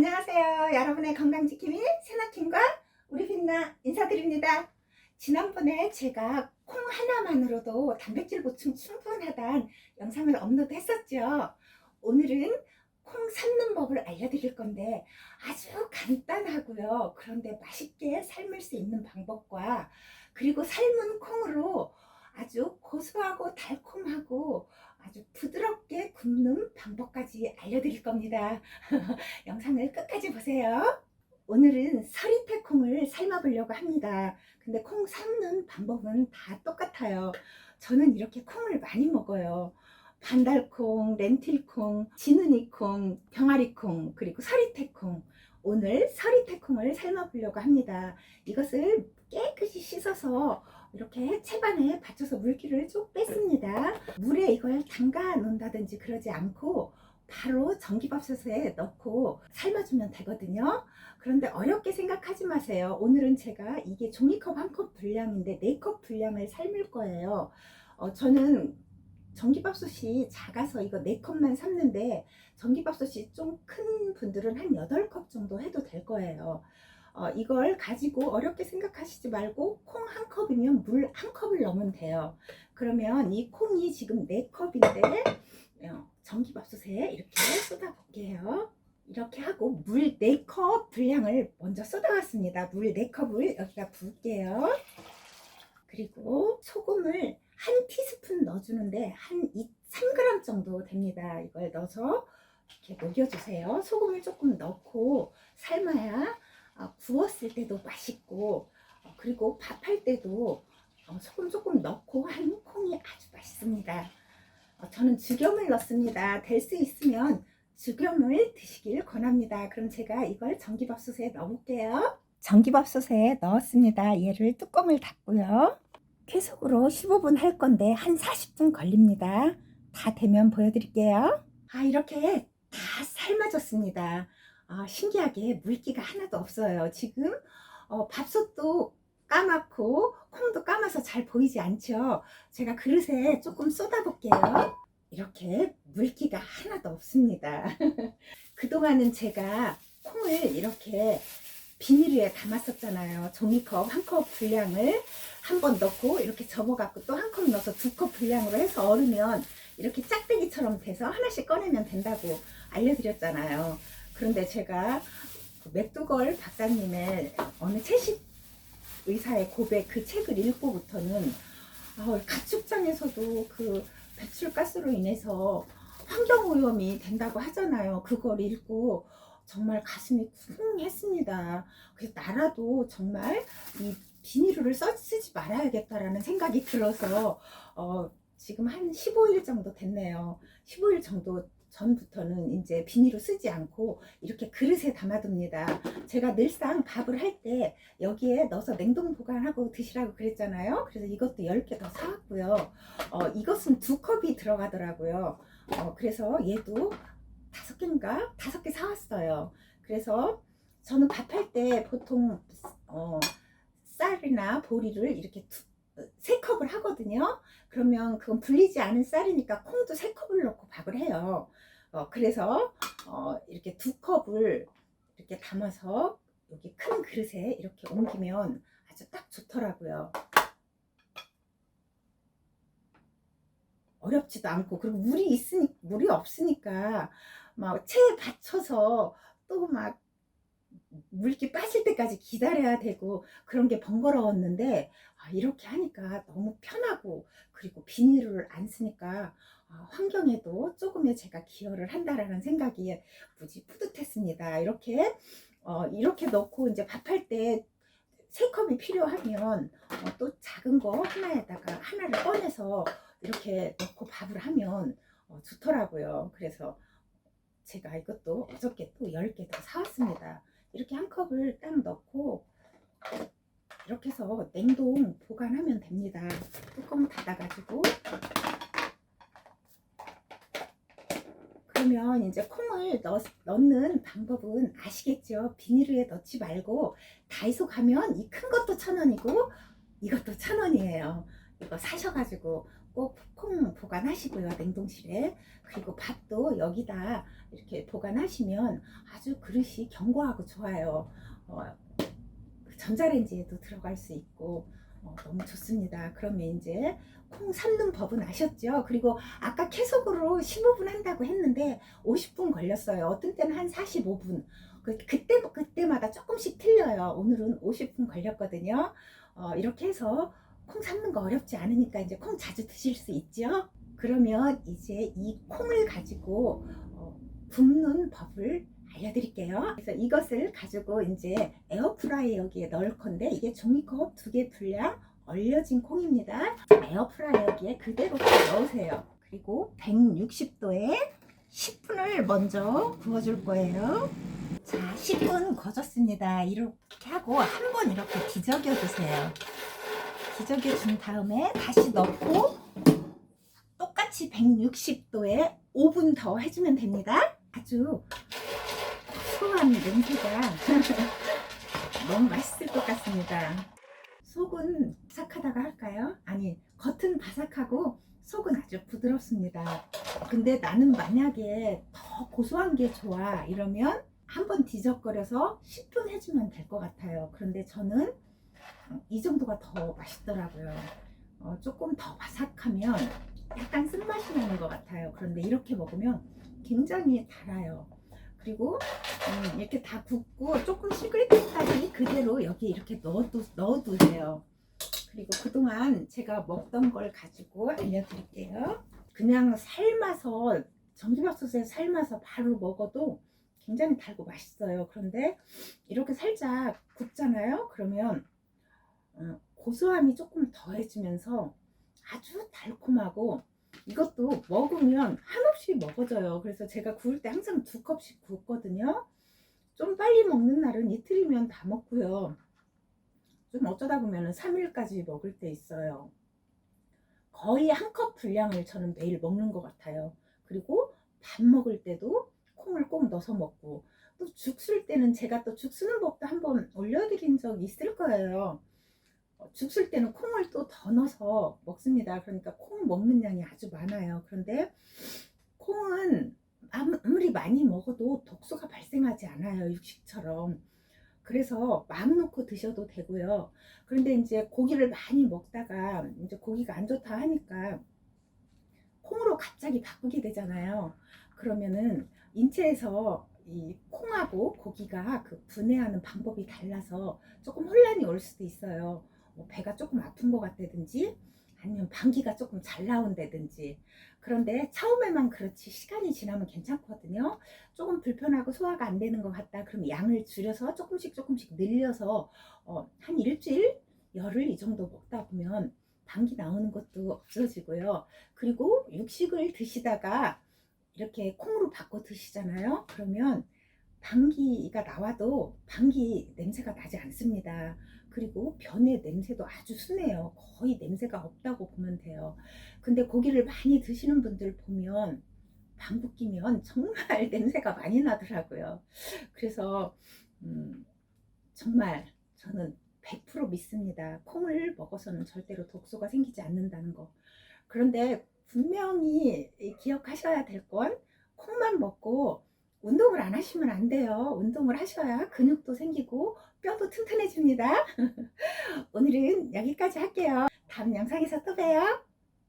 안녕하세요. 여러분의 건강지킴이 세나킴과 우리 빛나 인사드립니다. 지난번에 제가 콩 하나만으로도 단백질 보충 충분하다는 영상을 업로드 했었죠. 오늘은 콩 삶는 법을 알려드릴 건데 아주 간단하고요. 그런데 맛있게 삶을 수 있는 방법과 그리고 삶은 콩으로 아주 고소하고 달콤하고 아주 부드럽게 굽는 방법까지 알려드릴 겁니다. 영상을 끝까지 보세요. 오늘은 서리태 콩을 삶아 보려고 합니다. 근데 콩 삶는 방법은 다 똑같아요. 저는 이렇게 콩을 많이 먹어요. 반달콩, 렌틸콩, 지느니콩, 병아리콩, 그리고 서리태콩. 오늘 서리태콩을 삶아 보려고 합니다. 이것을 깨끗이 씻어서 이렇게 채반에 받쳐서 물기를 쭉 뺐습니다. 물에 이걸 담가 놓는다든지 그러지 않고 바로 전기밥솥에 넣고 삶아주면 되거든요. 그런데 어렵게 생각하지 마세요. 오늘은 제가 이게 종이컵 한 컵 분량인데 4컵 분량을 삶을 거예요. 저는 전기밥솥이 작아서 이거 4컵만 삶는데 전기밥솥이 좀 큰 분들은 한 8컵 정도 해도 될 거예요. 이걸 가지고 어렵게 생각하시지 말고 콩 한 컵이면 물 한 컵을 넣으면 돼요. 그러면 이 콩이 지금 4컵인데 전기밥솥에 이렇게 쏟아 볼게요. 이렇게 하고 물 4컵 분량을 먼저 쏟아왔습니다. 물 4컵을 여기다 부을게요. 그리고 소금을 한 티스푼 넣어주는데 한 3g 정도 됩니다. 이걸 넣어서 이렇게 녹여주세요. 소금을 조금 넣고 삶아야 구웠을 때도 맛있고 그리고 밥할 때도 소금 조금 넣고 한 콩이 아주 맛있습니다. 저는 죽염을 넣습니다. 될 수 있으면 죽염을 드시길 권합니다. 그럼 제가 이걸 전기밥솥에 넣어볼게요. 전기밥솥에 넣었습니다. 얘를 뚜껑을 닫고요. 쾌속으로 15분 할 건데 한 40분 걸립니다. 다 되면 보여드릴게요. 이렇게 다 삶아졌습니다. 신기하게 물기가 하나도 없어요. 지금 밥솥도 까맣고 콩도 까마서 잘 보이지 않죠? 제가 그릇에 조금 쏟아 볼게요. 이렇게 물기가 하나도 없습니다. 그동안은 제가 콩을 이렇게 비닐에 담았었잖아요. 종이컵 한 컵 분량을 한 번 넣고 이렇게 접어갖고 또 한 컵 넣어서 2컵 분량으로 해서 얼으면 이렇게 짝대기처럼 돼서 하나씩 꺼내면 된다고 알려드렸잖아요. 그런데 제가 맥두걸 박사님의 어느 채식 의사의 고백 그 책을 읽고부터는 가축장에서도 그 배출가스로 인해서 환경오염이 된다고 하잖아요. 그걸 읽고 정말 가슴이 쿵했습니다. 그래서 나라도 정말 이 비닐을 쓰지 말아야겠다라는 생각이 들어서 지금 한 15일 정도 됐네요. 15일 정도 전부터는 이제 비닐을 쓰지 않고 이렇게 그릇에 담아둡니다. 제가 늘상 밥을 할 때 여기에 넣어서 냉동 보관하고 드시라고 그랬잖아요. 그래서 이것도 10개 더 사왔고요. 이것은 2컵이 들어가더라고요. 그래서 얘도 5개인가? 5개 사왔어요. 그래서 저는 밥할 때 보통 쌀이나 보리를 이렇게 3컵을 하거든요. 그러면 그건 불리지 않은 쌀이니까 콩도 3컵을 넣고 밥을 해요. 그래서 이렇게 2컵을 이렇게 담아서 여기 큰 그릇에 이렇게 옮기면 아주 딱 좋더라고요. 어렵지도 않고, 그리고 물이 없으니까 막 체에 받쳐서 또 막 물기 빠질 때까지 기다려야 되고 그런 게 번거로웠는데 이렇게 하니까 너무 편하고 그리고 비닐을 안 쓰니까 환경에도 조금의 제가 기여를 한다라는 생각이 무지 뿌듯했습니다. 이렇게 넣고 이제 밥할 때 3컵이 필요하면 또 작은 거 하나에다가 하나를 꺼내서 이렇게 넣고 밥을 하면 좋더라고요. 그래서 제가 이것도 어저께 또 10개 더 사왔습니다. 이렇게 한 컵을 딱 넣고 이렇게 해서 냉동 보관하면 됩니다. 뚜껑 닫아가지고 그러면 이제 콩을 넣는 방법은 아시겠죠? 비닐에 넣지 말고 다이소 가면 이 큰 것도 1,000원이고 이것도 1,000원이에요. 이거 사셔가지고 꼭 꼭 콩 보관하시고요, 냉동실에. 그리고 밥도 여기다 이렇게 보관하시면 아주 그릇이 견고하고 좋아요. 전자레인지에도 들어갈 수 있고 너무 좋습니다. 그러면 이제 콩 삶는 법은 아셨죠? 그리고 아까 계속으로 15분 한다고 했는데 50분 걸렸어요. 어떤 때는 한 45분. 그때마다 조금씩 틀려요. 오늘은 50분 걸렸거든요. 이렇게 해서 콩 삶는 거 어렵지 않으니까 이제 콩 자주 드실 수 있죠? 그러면 이제 이 콩을 가지고 굽는 법을 알려드릴게요. 그래서 이것을 가지고 이제 에어프라이어기에 넣을 건데, 이게 종이컵 2개 분량 얼려진 콩입니다. 에어프라이어기에 그대로 넣으세요. 그리고 160도에 10분을 먼저 구워줄 거예요. 자, 10분 구워졌습니다. 이렇게 하고 한 번 이렇게 뒤적여 주세요. 뒤적여 준 다음에 다시 넣고 똑같이 160도에 5분 더 해주면 됩니다. 아주 고소한 냄새가 너무 맛있을 것 같습니다. 속은 바삭하다가 할까요? 아니, 겉은 바삭하고 속은 아주 부드럽습니다. 근데 나는 만약에 더 고소한 게 좋아 이러면 한번 뒤적거려서 10분 해주면 될 것 같아요. 그런데 저는 이 정도가 더 맛있더라고요. 조금 더 바삭하면 약간 쓴맛이 나는 것 같아요. 그런데 이렇게 먹으면 굉장히 달아요. 그리고 이렇게 다 굽고 조금 식을 때까지 그대로 여기 이렇게 넣어두세요. 그리고 그동안 제가 먹던 걸 가지고 알려드릴게요. 그냥 삶아서 전기밥솥에 삶아서 바로 먹어도 굉장히 달고 맛있어요. 그런데 이렇게 살짝 굽잖아요. 그러면 고소함이 조금 더해지면서 아주 달콤하고, 이것도 먹으면 한없이 먹어져요. 그래서 제가 구울 때 항상 2컵씩 구웠거든요. 좀 빨리 먹는 날은 이틀이면 다 먹고요. 좀 어쩌다 보면 3일까지 먹을 때 있어요. 거의 1컵 분량을 저는 매일 먹는 것 같아요. 그리고 밥 먹을 때도 콩을 꼭 넣어서 먹고, 또 죽 쓸 때는 제가 또 죽 쓰는 법도 한번 올려드린 적 있을 거예요. 죽 쓸 때는 콩을 또 더 넣어서 먹습니다. 그러니까 콩 먹는 양이 아주 많아요. 그런데 콩은 아무리 많이 먹어도 독소가 발생하지 않아요, 육식처럼. 그래서 마음 놓고 드셔도 되고요. 그런데 이제 고기를 많이 먹다가 이제 고기가 안 좋다 하니까 콩으로 갑자기 바꾸게 되잖아요. 그러면은 인체에서 이 콩하고 고기가 그 분해하는 방법이 달라서 조금 혼란이 올 수도 있어요. 배가 조금 아픈 것 같다든지 아니면 방귀가 조금 잘 나온다든지. 그런데 처음에만 그렇지 시간이 지나면 괜찮거든요. 조금 불편하고 소화가 안 되는 것 같다 그럼 양을 줄여서 조금씩 늘려서 한 일주일 열흘 이 정도 먹다 보면 방귀 나오는 것도 없어지고요. 그리고 육식을 드시다가 이렇게 콩으로 바꿔 드시잖아요. 그러면 방귀가 나와도 방귀 냄새가 나지 않습니다. 그리고 변의 냄새도 아주 순해요. 거의 냄새가 없다고 보면 돼요. 근데 고기를 많이 드시는 분들 보면 방귀 끼면 정말 냄새가 많이 나더라고요. 그래서 정말 저는 100% 믿습니다. 콩을 먹어서는 절대로 독소가 생기지 않는다는 거. 그런데 분명히 기억하셔야 될 건, 콩만 먹고 운동을 안 하시면 안 돼요. 운동을 하셔야 근육도 생기고 뼈도 튼튼해집니다. 오늘은 여기까지 할게요. 다음 영상에서 또 봬요.